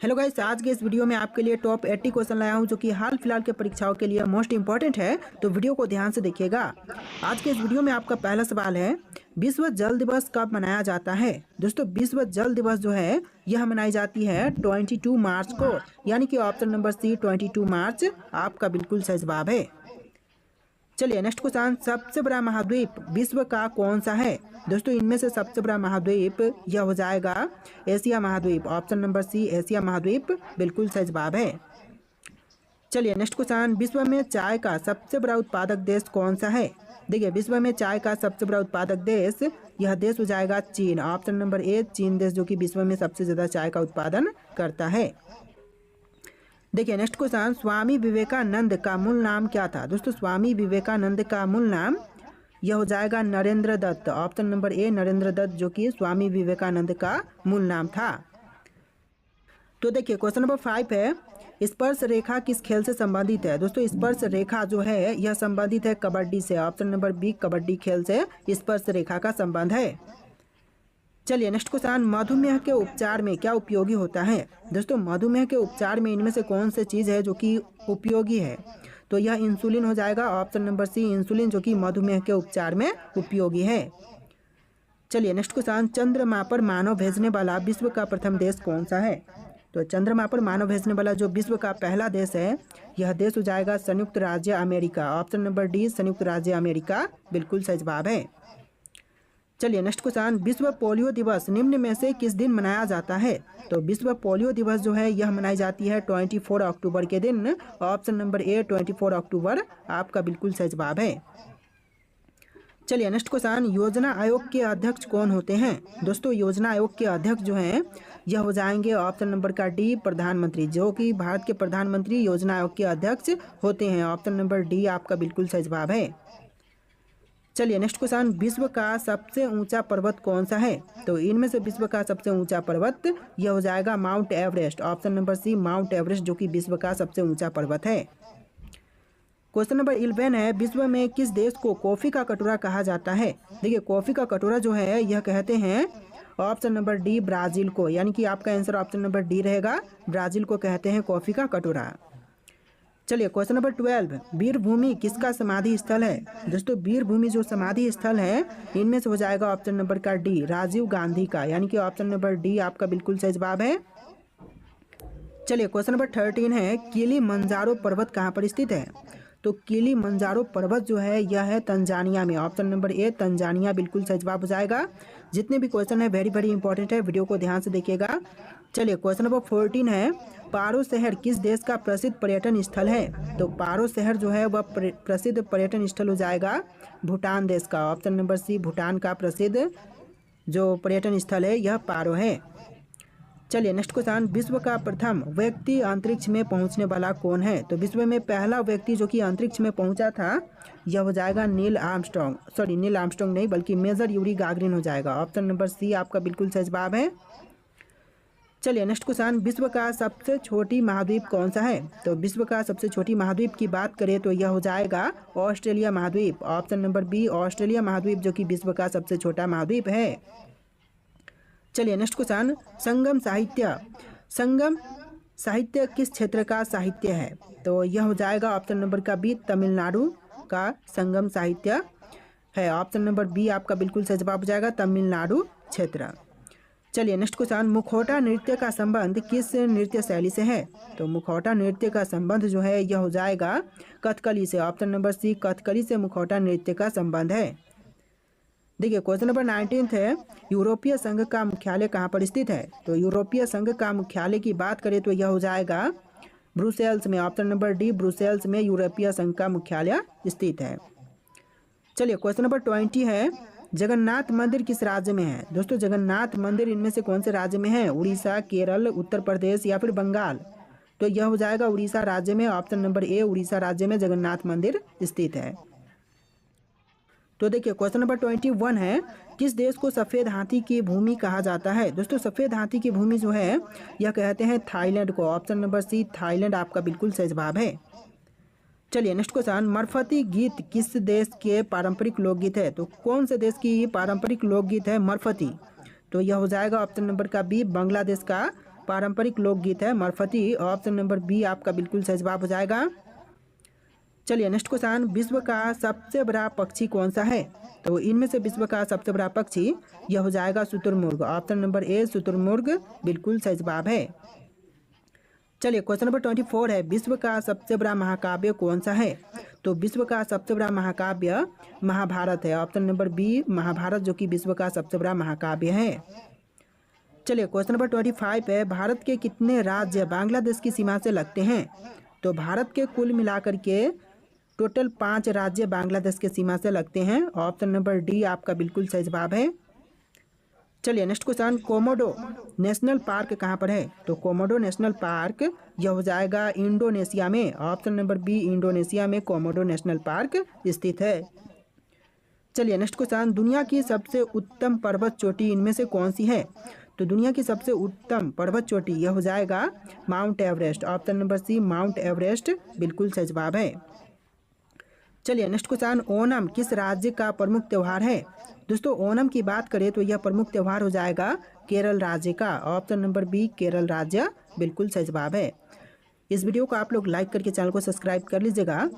Hello guys, आज के इस वीडियो में आपके लिए टॉप 80 क्वेश्चन लाया हूं जो कि हाल फिलहाल के परीक्षाओं के लिए मोस्ट इंपॉर्टेंट है। तो वीडियो को ध्यान से देखिएगा। आज के इस वीडियो में आपका पहला सवाल है, विश्व जल दिवस कब मनाया जाता है। दोस्तों, विश्व जल दिवस जो है यह मनाई जाती है 22 मार्च को, यानी कि ऑप्शन नंबर सी 22 मार्च आपका बिल्कुल सही जवाब है। चलिए नेक्स्ट क्वेश्चन, सबसे बड़ा महाद्वीप विश्व का कौन सा है। दोस्तों, इनमें से सबसे बड़ा महाद्वीप यह हो जाएगा एशिया महाद्वीप। ऑप्शन नंबर सी एशिया महाद्वीप बिल्कुल सही जवाब है। चलिए नेक्स्ट क्वेश्चन, विश्व में चाय का सबसे बड़ा उत्पादक देश कौन सा है। देखिए, विश्व में चाय का सबसे बड़ा उत्पादक देश यह देश हो जाएगा चीन। ऑप्शन नंबर ए चीन देश, जो कि विश्व में सबसे ज्यादा चाय का उत्पादन करता है। देखिए नेक्स्ट क्वेश्चन, स्वामी विवेकानंद का मूल नाम क्या था। दोस्तों, स्वामी विवेकानंद का मूल नाम यह हो जाएगा Narendra Dutt. Option number A Narendra Dutt, जो कि स्वामी विवेकानंद का मूल नाम था। तो देखिए क्वेश्चन नंबर 5 है, स्पर्श रेखा किस खेल से संबंधित है। दोस्तों, स्पर्श रेखा जो है यह संबंधित है कबड्डी से। ऑप्शन नंबर बी कबड्डी खेल से स्पर्श रेखा का संबंध है। चलिए नेक्स्ट क्वेश्चन, मधुमेह के उपचार में क्या उपयोगी होता है। दोस्तों, मधुमेह के उपचार में इनमें से कौन सी चीज़ है जो कि उपयोगी है। तो यह इंसुलिन हो जाएगा। ऑप्शन नंबर सी इंसुलिन, जो कि मधुमेह के उपचार में उपयोगी है। चलिए नेक्स्ट क्वेश्चन, चंद्रमा पर मानव भेजने वाला विश्व का प्रथम देश कौन सा है। तो चंद्रमा पर मानव भेजने वाला जो विश्व का पहला देश है यह देश हो जाएगा संयुक्त राज्य अमेरिका। ऑप्शन नंबर डी संयुक्त राज्य अमेरिका बिल्कुल सही जवाब है। चलिए नेक्स्ट क्वेश्चन, विश्व पोलियो दिवस निम्न में से किस दिन मनाया जाता है। तो विश्व पोलियो दिवस जो है यह मनाई जाती है 24 अक्टूबर के दिन। ऑप्शन नंबर ए 24 अक्टूबर आपका बिल्कुल सही जवाब है। चलिए नेक्स्ट क्वेश्चन, योजना आयोग के अध्यक्ष कौन होते हैं। दोस्तों, योजना आयोग के अध्यक्ष जो हैं यह हो जाएंगे ऑप्शन नंबर का डी प्रधानमंत्री, जो कि भारत के प्रधानमंत्री योजना आयोग के अध्यक्ष होते हैं। ऑप्शन नंबर डी आपका बिल्कुल सही जवाब है। चलिए नेक्स्ट क्वेश्चन, विश्व का सबसे ऊंचा पर्वत कौन सा है। तो इनमें से विश्व का सबसे ऊंचा पर्वत यह हो जाएगा Mount Everest. Option number C Mount Everest, जो कि विश्व का सबसे ऊंचा पर्वत है। क्वेश्चन नंबर 11 है, विश्व में किस देश को कॉफी का कटोरा कहा जाता है। देखिए, कॉफी का कटोरा जो है यह कहते हैं ऑप्शन नंबर डी ब्राजील को, यानी कि आपका आंसर ऑप्शन नंबर डी रहेगा। ब्राजील को कहते हैं कॉफी का कटोरा। चलिए क्वेश्चन नंबर 12, वीरभूमि किसका समाधि स्थल है। दोस्तों, वीरभूमि जो समाधि स्थल है इनमें से हो जाएगा ऑप्शन नंबर का डी राजीव गांधी का, यानी कि ऑप्शन नंबर डी आपका बिल्कुल सही जवाब है। चलिए क्वेश्चन नंबर 13 है, किलिमंजारो पर्वत कहाँ पर स्थित है। तो किलिमंजारो पर्वत जो है यह है तंजानिया में। ऑप्शन नंबर ए तंजानिया बिल्कुल सही जवाब हो जाएगा। जितने भी क्वेश्चन है वेरी इंपॉर्टेंट है, वीडियो को ध्यान से देखिएगा। चलिए क्वेश्चन नंबर 14 है, पारो शहर किस देश का प्रसिद्ध पर्यटन स्थल है। तो पारो शहर जो है वह प्रसिद्ध पर्यटन स्थल हो जाएगा भूटान देश का। ऑप्शन नंबर सी भूटान का प्रसिद्ध जो पर्यटन स्थल है यह पारो है। चलिए नेक्स्ट क्वेश्चन, विश्व का प्रथम व्यक्ति अंतरिक्ष में पहुंचने वाला कौन है। तो विश्व में पहला व्यक्ति जो कि अंतरिक्ष में पहुंचा था यह हो जाएगा नील आर्मस्ट्रॉन्ग नहीं बल्कि मेजर यूरी गागरिन हो जाएगा। ऑप्शन नंबर सी आपका बिल्कुल सही जवाब है। चलिए नेक्स्ट क्वेश्चन, विश्व का सबसे छोटी महाद्वीप कौन सा है। तो विश्व का सबसे छोटी महाद्वीप की बात करें तो यह हो जाएगा ऑस्ट्रेलिया महाद्वीप। ऑप्शन नंबर बी ऑस्ट्रेलिया महाद्वीप, जो कि विश्व का सबसे छोटा महाद्वीप है। चलिए नेक्स्ट क्वेश्चन, संगम साहित्य किस क्षेत्र का साहित्य है। तो यह हो जाएगा ऑप्शन नंबर का बी तमिलनाडु का संगम साहित्य है। ऑप्शन नंबर बी आपका बिल्कुल सही जवाब हो जाएगा तमिलनाडु क्षेत्र। चलिए नेक्स्ट क्वेश्चन, मुखौटा नृत्य का संबंध किस नृत्य शैली से है। तो मुखौटा नृत्य का संबंध जो है यह हो जाएगा कथकली से। ऑप्शन नंबर सी कथकली से मुखौटा नृत्य का संबंध है। देखिए क्वेश्चन नंबर 19 है, यूरोपीय संघ का मुख्यालय कहाँ पर स्थित है। तो यूरोपीय संघ का मुख्यालय की बात करें तो यह हो जाएगा ब्रुसेल्स में। ऑप्शन नंबर डी ब्रुसेल्स में यूरोपीय संघ का मुख्यालय स्थित है। चलिए क्वेश्चन नंबर 20 है, जगन्नाथ मंदिर किस राज्य में है। दोस्तों, जगन्नाथ मंदिर इनमें से कौन से राज्य में है। उड़ीसा, केरल, उत्तर प्रदेश या फिर बंगाल। तो यह हो जाएगा उड़ीसा राज्य में। ऑप्शन नंबर ए उड़ीसा राज्य में जगन्नाथ मंदिर स्थित है। तो देखिए क्वेश्चन नंबर 21 है, किस देश को सफ़ेद हाथी की भूमि कहा जाता है। दोस्तों, सफ़ेद हाथी की भूमि जो है यह कहते हैं थाईलैंड को। ऑप्शन नंबर सी थाईलैंड आपका बिल्कुल सही जवाब है। चलिए नेक्स्ट क्वेश्चन, मरफती गीत किस देश के पारंपरिक लोकगीत है। तो कौन से देश की पारंपरिक लोकगीत है मरफती। तो यह हो जाएगा ऑप्शन नंबर का बी बांग्लादेश का पारंपरिक लोकगीत है मरफती। ऑप्शन नंबर बी आपका बिल्कुल सही जवाब हो जाएगा। चलिए नेक्स्ट क्वेश्चन, विश्व का सबसे बड़ा पक्षी कौन सा है? तो इनमें से विश्व का सबसे बड़ा पक्षी यह हो जाएगा शुतुरमुर्ग। ऑप्शन नंबर ए शुतुरमुर्ग बिल्कुल सही जवाब है। चलिए क्वेश्चन नंबर 24 है, विश्व का सबसे बड़ा महाकाव्य कौन सा है? तो विश्व का सबसे बड़ा महाकाव्य महाभारत है। ऑप्शन नंबर बी महाभारत जो कि विश्व का सबसे बड़ा महाकाव्य है। चलिए क्वेश्चन नंबर 25 है, भारत के कितने राज्य बांग्लादेश की सीमा से लगते हैं? तो भारत के कुल मिलाकर के टोटल 5 राज्य बांग्लादेश के सीमा से लगते हैं। ऑप्शन नंबर डी आपका बिल्कुल सही जवाब है। चलिए next question, Komodo national park कहाँ पर है? तो कोमोडो नेशनल पार्क यह हो जाएगा इंडोनेशिया में। ऑप्शन नंबर बी इंडोनेशिया में कोमोडो नेशनल पार्क स्थित है। चलिए नेक्स्ट क्वेश्चन, दुनिया की सबसे उत्तम पर्वत चोटी इनमें से कौन सी है? तो दुनिया की सबसे उत्तम पर्वत चोटी यह हो जाएगा Mount Everest. Option number C Mount Everest बिल्कुल सही जवाब है। चलिए नेक्स्ट क्वेश्चन, ओणम किस राज्य का प्रमुख त्यौहार है? दोस्तों ओणम की बात करें तो यह प्रमुख त्यौहार हो जाएगा केरल राज्य का। ऑप्शन नंबर बी केरल राज्य बिल्कुल सही जवाब है। इस वीडियो को आप लोग लाइक करके चैनल को सब्सक्राइब कर लीजिएगा।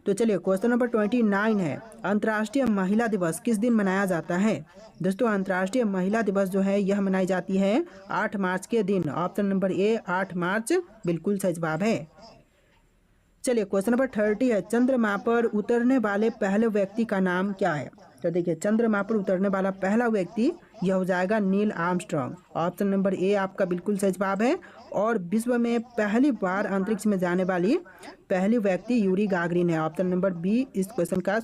तो चलिए क्वेश्चन नंबर 29 है, अंतर्राष्ट्रीय महिला दिवस किस दिन मनाया जाता है? दोस्तों अंतर्राष्ट्रीय महिला दिवस जो है यह मनाई जाती है 8 मार्च के दिन। ऑप्शन नंबर ए 8 मार्च बिल्कुल सही जवाब है। चलिए क्वेश्चन नंबर 30 है, चंद्रमा पर उतरने वाले पहले व्यक्ति का नाम क्या है? तो देखिए चंद्रमा पर उतरने वाला पहला व्यक्ति यह हो जाएगा नील आर्मस्ट्रांग। ऑप्शन नंबर ए आपका बिल्कुल सही जवाब है। और विश्व में पहली बार अंतरिक्ष में जाने वाली पहली व्यक्ति यूरी गागरिन है। ऑप्शन नंबर बी इस क्वेश्चन का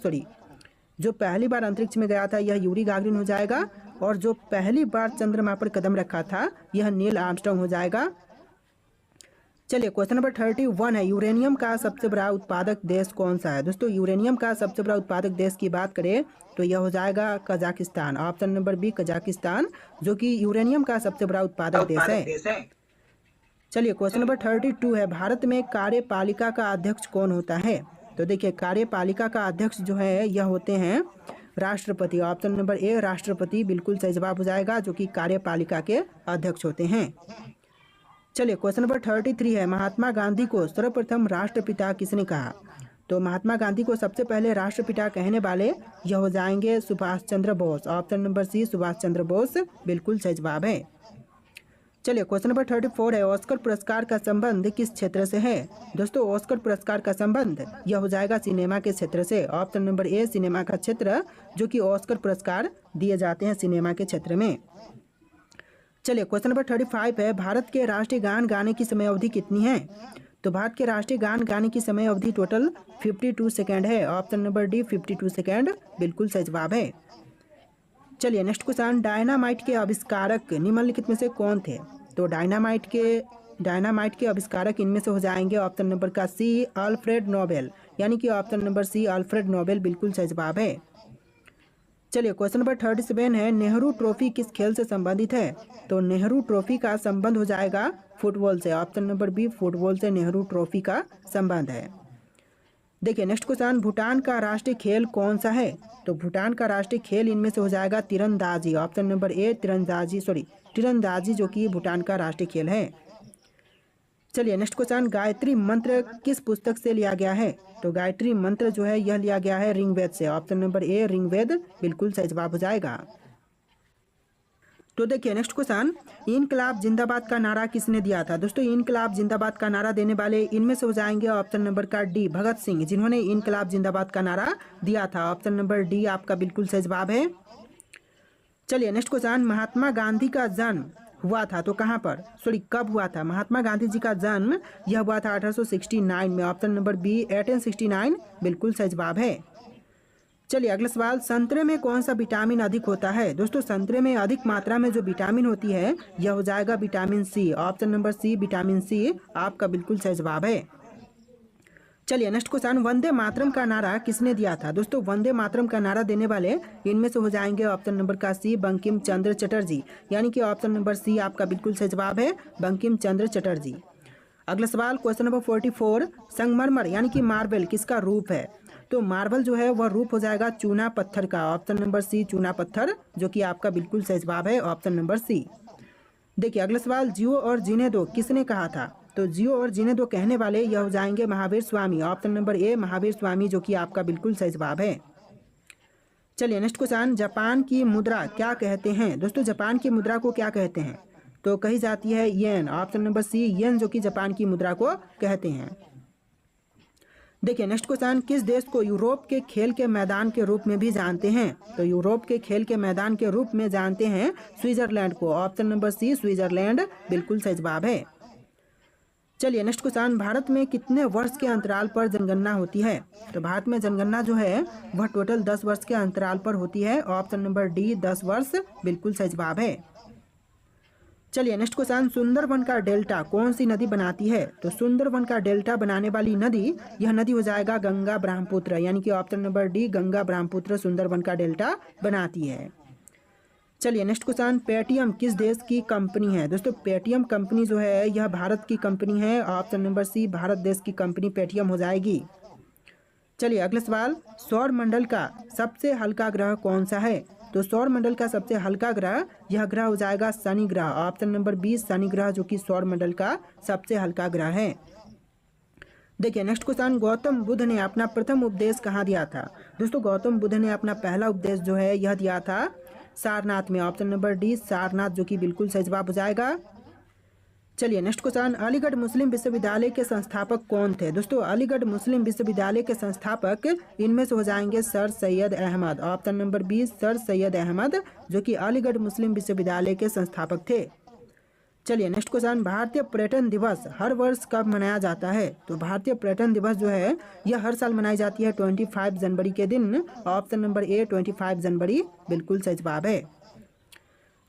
जो पहली बार अंतरिक्ष में गया था यह यूरी गागरिन हो जाएगा। और जो पहली बार चंद्रमा पर कदम रखा था यह नील आर्मस्ट्रांग हो जाएगा। चलिए क्वेश्चन नंबर 31 है, यूरेनियम का सबसे बड़ा उत्पादक देश कौन सा है? दोस्तों यूरेनियम का सबसे बड़ा उत्पादक देश की बात करें तो यह हो जाएगा Kazakhstan. Option number B Kazakhstan जो कि यूरेनियम का सबसे बड़ा उत्पादक देश है। चलिए क्वेश्चन नंबर 32 है, भारत में कार्यपालिका का अध्यक्ष कौन होता है? तो देखिए कार्यपालिका का अध्यक्ष जो है यह होते हैं राष्ट्रपति। ऑप्शन नंबर ए राष्ट्रपति बिल्कुल सही जवाब हो जाएगा जो कि कार्यपालिका के अध्यक्ष होते हैं। चलिए क्वेश्चन नंबर 33 है, महात्मा गांधी को सर्वप्रथम राष्ट्रपिता किसने कहा? तो महात्मा गांधी को सबसे पहले राष्ट्रपिता कहने वाले यह हो जाएंगे Subhash Chandra Bose. Option number C Subhash Chandra Bose बिल्कुल सही जवाब है। चलिए क्वेश्चन नंबर 34 है, ऑस्कर पुरस्कार का संबंध किस क्षेत्र से है? दोस्तों ऑस्कर पुरस्कार का संबंध यह हो जाएगा सिनेमा के क्षेत्र से। ऑप्शन नंबर ए सिनेमा का क्षेत्र जो कि ऑस्कर पुरस्कार दिए जाते हैं सिनेमा के क्षेत्र में। चलिए क्वेश्चन नंबर 35 है, भारत के राष्ट्रीय गान गाने की समय अवधि कितनी है? तो भारत के राष्ट्रीय गान गाने की समय अवधि टोटल 52 सेकेंड है। ऑप्शन नंबर डी 52 सेकेंड बिल्कुल सही जवाब है। चलिए नेक्स्ट क्वेश्चन, डायनामाइट के आविष्कारक निम्नलिखित में से कौन थे? तो डायनामाइट के आविष्कारक इनमें से हो जाएंगे ऑप्शन नंबर का सी अल्फ्रेड नोबेल, यानी कि option number C Alfred Nobel बिल्कुल सही जवाब है। चलिए क्वेश्चन नंबर 37 है, नेहरू ट्रॉफी किस खेल से संबंधित है? तो नेहरू ट्रॉफी का संबंध हो जाएगा फुटबॉल से। ऑप्शन नंबर बी फुटबॉल से नेहरू ट्रॉफी का संबंध है। देखिए नेक्स्ट क्वेश्चन, भूटान का राष्ट्रीय खेल कौन सा है? तो भूटान का राष्ट्रीय खेल इनमें से हो जाएगा तीरंदाजी। ऑप्शन नंबर ए तीरंदाजी जो कि भूटान का राष्ट्रीय खेल है। चलिए नेक्स्ट क्वेश्चन, गायत्री मंत्र किस पुस्तक से लिया गया है? तो गायत्री मंत्र जो है यह लिया गया है ऋग्वेद से। ऑप्शन नंबर ए ऋग्वेद बिल्कुल सही जवाब हो जाएगा। तो देखिए नेक्स्ट क्वेश्चन, इनकलाब जिंदाबाद का नारा किसने दिया था? दोस्तों इनकलाब जिंदाबाद का नारा देने वाले इनमें से हो जाएंगे ऑप्शन नंबर का डी भगत सिंह, जिन्होंने इनकलाब जिंदाबाद का नारा दिया था। ऑप्शन नंबर डी आपका बिल्कुल सही जवाब है। चलिए नेक्स्ट क्वेश्चन, महात्मा गांधी का जन्म हुआ था तो कहाँ पर कब हुआ था? महात्मा गांधी जी का जन्म यह हुआ था 1869 में। ऑप्शन नंबर बी 1869 बिल्कुल सही जवाब है। चलिए अगला सवाल, संतरे में कौन सा विटामिन अधिक होता है? दोस्तों संतरे में अधिक मात्रा में जो विटामिन होती है यह हो जाएगा vitamin C. Option number C vitamin C आपका बिल्कुल सही जवाब है। चलिए नेक्स्ट क्वेश्चन, वंदे मातरम का नारा किसने दिया था? दोस्तों वंदे मातरम का नारा देने वाले इनमें से हो जाएंगे ऑप्शन नंबर का सी बंकिम चंद्र चटर्जी, यानी कि ऑप्शन नंबर सी आपका बिल्कुल सही जवाब है बंकिम चंद्र चटर्जी। अगला सवाल क्वेश्चन नंबर 44, संगमरमर यानी कि मार्बल किसका रूप है? तो मार्बल जो है वह रूप हो जाएगा चूना पत्थर का। ऑप्शन नंबर सी चूना पत्थर जो कि आपका बिल्कुल सही जवाब है ऑप्शन नंबर सी। देखिए अगला सवाल, जियो और जीने दो किसने कहा था? तो जियो और जीने दो कहने वाले यह हो जाएंगे महावीर स्वामी। ऑप्शन नंबर ए महावीर स्वामी जो कि आपका बिल्कुल सही जवाब है। चलिए नेक्स्ट क्वेश्चन, जापान की मुद्रा क्या कहते हैं? दोस्तों जापान की मुद्रा को क्या कहते हैं? तो कही जाती है येन। ऑप्शन नंबर सी येन जो कि जापान की मुद्रा को कहते हैं। देखिए नेक्स्ट क्वेश्चन, किस देश को यूरोप के खेल के मैदान के रूप में भी जानते हैं? तो यूरोप के खेल के मैदान के रूप में जानते हैं स्विट्जरलैंड को। ऑप्शन नंबर सी स्विट्जरलैंड बिल्कुल सही जवाब है। चलिए नेक्स्ट क्वेश्चन, भारत में कितने वर्ष के अंतराल पर जनगणना होती है? तो भारत में जनगणना जो है वह टोटल 10 वर्ष के अंतराल पर होती है। ऑप्शन नंबर डी 10 वर्ष बिल्कुल सही जवाब है। चलिए नेक्स्ट क्वेश्चन, सुंदरबन का डेल्टा कौन सी नदी बनाती है? तो सुंदरबन का डेल्टा बनाने वाली नदी, यह नदी हो जाएगा गंगा ब्रह्मपुत्र, यानी कि option number D Ganga Brahmaputra Sundarban का डेल्टा बनाती है। चलिए नेक्स्ट क्वेश्चन, पेटीएम किस देश की कंपनी है? दोस्तों पेटीएम कंपनी जो है यह भारत की कंपनी है। ऑप्शन नंबर सी भारत देश की कंपनी पेटीएम हो जाएगी। चलिए अगला सवाल, सौर मंडल का सबसे हल्का ग्रह कौन सा है? तो सौर मंडल का सबसे हल्का ग्रह, यह ग्रह हो जाएगा शनि ग्रह। ऑप्शन नंबर 20 शनि ग्रह जो कि सौर मंडल का सबसे हल्का ग्रह है। देखिए नेक्स्ट क्वेश्चन, गौतम बुद्ध ने अपना प्रथम उपदेश कहाँ दिया था? दोस्तों गौतम बुद्ध ने अपना पहला उपदेश जो है यह दिया था सारनाथ में। ऑप्शन नंबर डी सारनाथ जो कि बिल्कुल सही जवाब हो जाएगा। चलिए नेक्स्ट क्वेश्चन, अलीगढ़ मुस्लिम विश्वविद्यालय के संस्थापक कौन थे? दोस्तों अलीगढ़ मुस्लिम विश्वविद्यालय के संस्थापक इनमें से हो जाएंगे sir Syed Ahmad. Option number 20 sir Syed Ahmad जो कि अलीगढ़ मुस्लिम विश्वविद्यालय के संस्थापक थे। चलिए नेक्स्ट क्वेश्चन, भारतीय पर्यटन दिवस हर वर्ष कब मनाया जाता है? तो भारतीय पर्यटन दिवस जो है यह हर साल मनाई जाती है 25 जनवरी के दिन। ऑप्शन नंबर ए 25 जनवरी बिल्कुल सही जवाब है।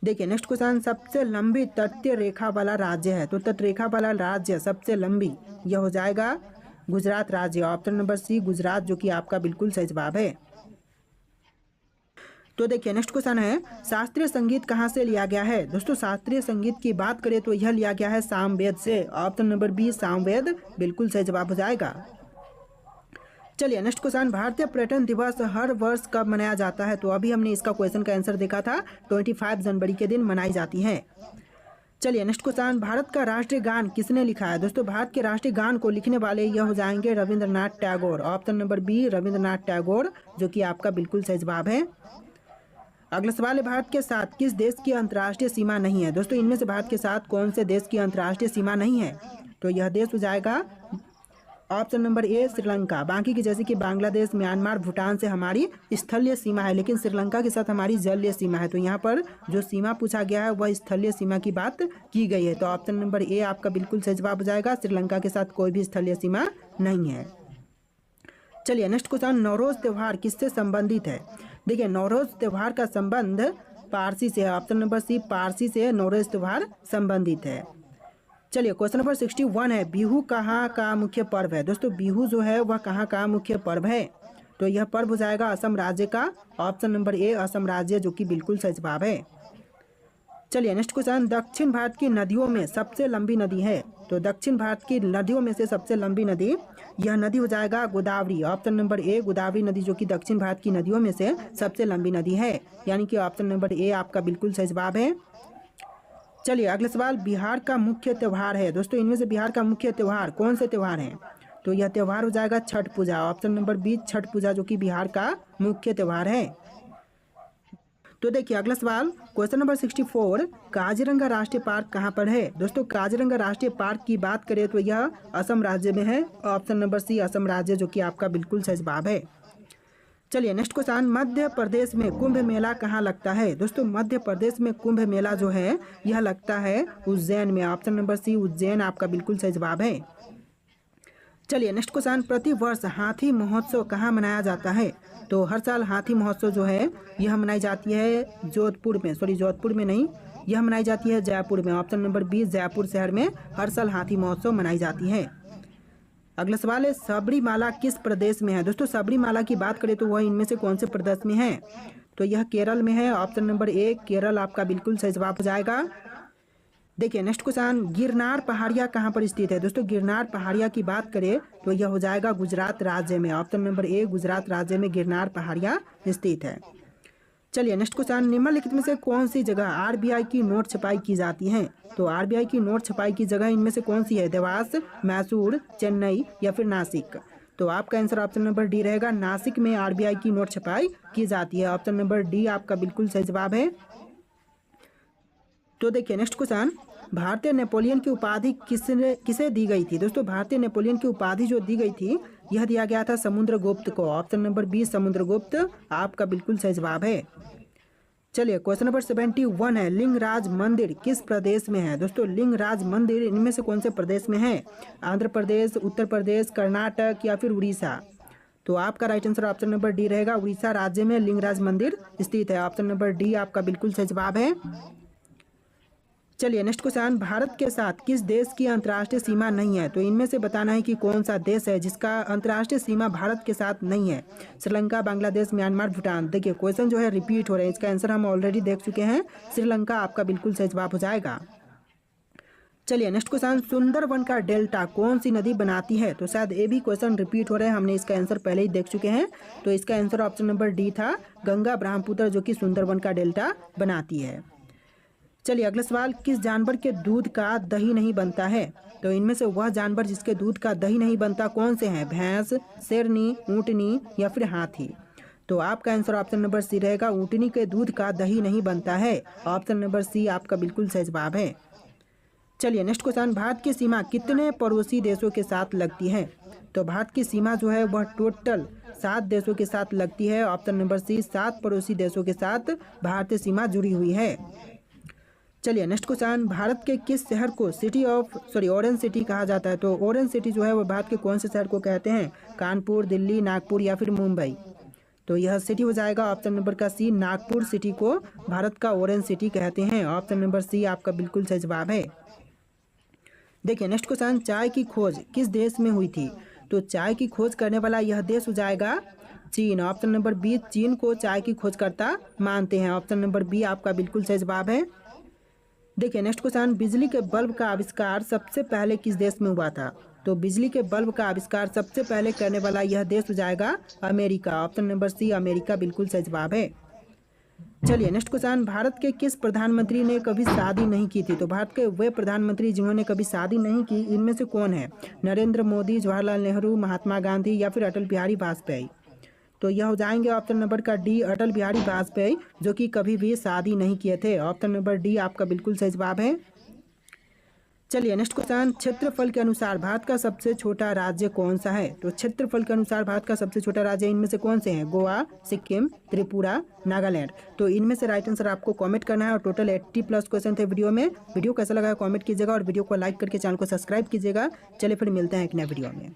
देखिए नेक्स्ट क्वेश्चन, सबसे लंबी तटीय रेखा वाला राज्य है? तो तट रेखा वाला राज्य सबसे लंबी यह हो जाएगा गुजरात राज्य। ऑप्शन नंबर सी गुजरात जो कि आपका बिल्कुल सही जवाब है। तो देखिए नेक्स्ट क्वेश्चन है, शास्त्रीय संगीत कहाँ से लिया गया है? दोस्तों शास्त्रीय संगीत की बात करें तो यह लिया गया है सामवेद से। ऑप्शन नंबर बी सामवेद बिल्कुल सही जवाब हो जाएगा। चलिए नेक्स्ट क्वेश्चन, भारतीय पर्यटन दिवस हर वर्ष कब मनाया जाता है? तो अभी हमने इसका क्वेश्चन का आंसर देखा था 25 जनवरी के दिन मनाई जाती है। चलिए नेक्स्ट क्वेश्चन, भारत का राष्ट्रीय गान किसने लिखा है? दोस्तों भारत के राष्ट्रीय गान को लिखने वाले यह हो जाएंगे Rabindranath Tagore. Option number B Rabindranath Tagore जो कि आपका बिल्कुल सही जवाब है। अगला सवाल है, भारत के साथ किस देश की अंतर्राष्ट्रीय सीमा नहीं है? दोस्तों इनमें से भारत के साथ कौन से देश की अंतर्राष्ट्रीय सीमा नहीं है? तो यह देश हो जाएगा ऑप्शन नंबर ए श्रीलंका। बाकी की जैसे कि बांग्लादेश, म्यांमार, भूटान से हमारी स्थलीय सीमा है, लेकिन श्रीलंका के साथ हमारी जलीय सीमा है। तो यहाँ पर जो सीमा पूछा गया है वह स्थलीय सीमा की बात की गई है। तो ऑप्शन नंबर ए आपका बिल्कुल सही जवाब हो जाएगा। श्रीलंका के साथ कोई भी स्थलीय सीमा नहीं है। चलिए नेक्स्ट क्वेश्चन, नवरोज त्यौहार किससे संबंधित है? देखिए नवरोज त्यौहार का संबंध पारसी से है। ऑप्शन नंबर सी पारसी से नवरोज त्यौहार संबंधित है। चलिए क्वेश्चन नंबर 61 है, बिहू कहाँ का मुख्य पर्व है? दोस्तों बिहू जो है वह कहाँ का मुख्य पर्व है? तो यह पर्व हो जाएगा असम राज्य का। ऑप्शन नंबर ए असम राज्य जो कि बिल्कुल सही जवाब है। चलिए नेक्स्ट क्वेश्चन, दक्षिण भारत की नदियों में सबसे लंबी नदी है? तो दक्षिण भारत की नदियों में से सबसे लंबी नदी, यह नदी हो जाएगा गोदावरी। ऑप्शन नंबर ए गोदावरी नदी जो कि दक्षिण भारत की नदियों में से सबसे लंबी नदी है, यानी कि ऑप्शन नंबर ए आपका बिल्कुल सही जवाब है। चलिए अगला सवाल, बिहार का मुख्य त्यौहार है? दोस्तों इनमें से बिहार का मुख्य त्यौहार कौन से त्यौहार हैं? तो यह त्यौहार हो जाएगा छठ पूजा। ऑप्शन नंबर बी छठ पूजा जो कि बिहार का मुख्य त्यौहार है। तो देखिए अगला सवाल, क्वेश्चन नंबर 64, काजीरंगा राष्ट्रीय पार्क कहाँ पर है? दोस्तों काजीरंगा राष्ट्रीय पार्क की बात करें तो यह असम राज्य में है। ऑप्शन नंबर सी असम राज्य जो कि आपका बिल्कुल सही जवाब है। चलिए नेक्स्ट क्वेश्चन, मध्य प्रदेश में कुंभ मेला कहाँ लगता है? दोस्तों मध्य प्रदेश में कुंभ मेला जो है यह लगता है उज्जैन में। ऑप्शन नंबर सी उज्जैन आपका बिल्कुल सही जवाब है। चलिए नेक्स्ट क्वेश्चन, प्रति वर्ष हाथी महोत्सव कहाँ मनाया जाता है? तो हर साल हाथी महोत्सव जो है यह मनाई जाती है जोधपुर में नहीं, यह मनाई जाती है जयपुर में। ऑप्शन नंबर बी जयपुर शहर में हर साल हाथी महोत्सव मनाई जाती है। अगला सवाल है, सबरीमाला किस प्रदेश में है? दोस्तों सबरीमाला की बात करें तो वह इनमें से कौन से प्रदेश में है? तो यह केरल में है। ऑप्शन नंबर ए केरल आपका बिल्कुल सही जवाब हो जाएगा। देखिए नेक्स्ट क्वेश्चन, गिरनार पहाड़िया कहाँ पर स्थित है? दोस्तों गिरनार पहाड़िया की बात करें तो यह हो जाएगा गुजरात राज्य में। ऑप्शन नंबर ए गुजरात राज्य में गिरनार पहाड़िया स्थित है। चलिए नेक्स्ट क्वेश्चन, निम्नलिखित में से कौन सी जगह आरबीआई की नोट छपाई की जाती है? तो आरबीआई की नोट छपाई की जगह इनमें से कौन सी है? देवास, मैसूर, चेन्नई या फिर नासिक? तो आपका आंसर ऑप्शन नंबर डी रहेगा, नासिक में आरबीआई की नोट छपाई की जाती है। ऑप्शन नंबर डी आपका बिल्कुल सही जवाब है। तो देखिए नेक्स्ट क्वेश्चन, भारतीय नेपोलियन की उपाधि किसे दी गई थी? दोस्तों भारतीय नेपोलियन की उपाधि जो दी गई थी यह दिया गया था समुद्रगुप्त को। ऑप्शन नंबर बी समुद्रगुप्त आपका बिल्कुल सही जवाब है। चलिए क्वेश्चन नंबर 71 है, लिंगराज मंदिर किस प्रदेश में है? दोस्तों लिंगराज मंदिर इनमें से कौन से प्रदेश में है? आंध्र प्रदेश, उत्तर प्रदेश, कर्नाटक या फिर उड़ीसा? तो आपका right answer option number D रहेगा, उड़ीसा राज्य में लिंगराज मंदिर स्थित है। ऑप्शन नंबर डी आपका बिल्कुल सही जवाब है। चलिए नेक्स्ट क्वेश्चन, भारत के साथ किस देश की अंतर्राष्ट्रीय सीमा नहीं है? तो इनमें से बताना है कि कौन सा देश है जिसका अंतर्राष्ट्रीय सीमा भारत के साथ नहीं है। श्रीलंका, बांग्लादेश, म्यांमार, भूटान? देखिए क्वेश्चन जो है रिपीट हो रहे हैं, इसका आंसर हम ऑलरेडी देख चुके हैं, श्रीलंका आपका बिल्कुल सही जवाब हो जाएगा। चलिए नेक्स्ट क्वेश्चन, सुंदरवन का डेल्टा कौन सी नदी बनाती है? तो शायद ये भी क्वेश्चन रिपीट हो रहे हैं, हमने इसका आंसर पहले ही देख चुके हैं। तो इसका आंसर ऑप्शन नंबर डी था, गंगा ब्रह्मपुत्र, जो कि सुंदरवन का डेल्टा बनाती है। चलिए अगला सवाल, किस जानवर के दूध का दही नहीं बनता है? तो इनमें से वह जानवर जिसके दूध का दही नहीं बनता कौन से हैं? भैंस, शेरनी, ऊँटनी या फिर हाथी? तो आपका आंसर ऑप्शन नंबर सी रहेगा, ऊँटनी के दूध का दही नहीं बनता है। ऑप्शन नंबर सी आपका बिल्कुल सही जवाब है। चलिए नेक्स्ट क्वेश्चन, भारत की सीमा कितने पड़ोसी देशों के साथ लगती है? तो भारत की सीमा जो है वह टोटल 7 देशों के साथ लगती है। ऑप्शन नंबर सी 7 पड़ोसी देशों के साथ भारतीय सीमा जुड़ी हुई है। चलिए नेक्स्ट क्वेश्चन, भारत के किस शहर को ऑरेंज सिटी कहा जाता है? तो ऑरेंज सिटी जो है वो भारत के कौन से शहर को कहते हैं? कानपुर, दिल्ली, नागपुर या फिर मुंबई? तो यह सिटी हो जाएगा ऑप्शन नंबर का सी, नागपुर सिटी को भारत का ऑरेंज सिटी कहते हैं। ऑप्शन नंबर सी आपका बिल्कुल सही जवाब है। देखिए नेक्स्ट क्वेश्चन, चाय की खोज किस देश में हुई थी? तो चाय की खोज करने वाला यह देश हो जाएगा चीन। ऑप्शन नंबर बी, चीन को चाय की खोजकर्ता मानते हैं। ऑप्शन नंबर बी आपका बिल्कुल सही जवाब है। देखिए नेक्स्ट क्वेश्चन, बिजली के बल्ब का आविष्कार सबसे पहले किस देश में हुआ था? तो बिजली के बल्ब का आविष्कार सबसे पहले करने वाला यह देश हो जाएगा America. Option number C America बिल्कुल सही जवाब है। चलिए नेक्स्ट क्वेश्चन, भारत के किस प्रधानमंत्री ने कभी शादी नहीं की थी? तो भारत के वे प्रधानमंत्री जिन्होंने कभी शादी नहीं की इनमें से कौन है? नरेंद्र मोदी, जवाहरलाल नेहरू, महात्मा गांधी या फिर अटल बिहारी वाजपेयी? तो यह हो जाएंगे ऑप्शन नंबर का डी, अटल बिहारी वाजपेयी, जो कि कभी भी शादी नहीं किए थे। ऑप्शन नंबर डी आपका बिल्कुल सही जवाब है। चलिए नेक्स्ट क्वेश्चन, क्षेत्रफल के अनुसार भारत का सबसे छोटा राज्य कौन सा है? तो क्षेत्रफल के अनुसार भारत का सबसे छोटा राज्य इनमें से कौन से हैं? गोवा, सिक्किम, त्रिपुरा, नागालैंड? तो इनमें से राइट आंसर आपको कमेंट करना है। और टोटल 80+ क्वेश्चन थे वीडियो में। वीडियो कैसा लगा कमेंट कीजिएगा और वीडियो को लाइक करके चैनल को सब्सक्राइब कीजिएगा। चलिए फिर मिलते हैं एक नए वीडियो में।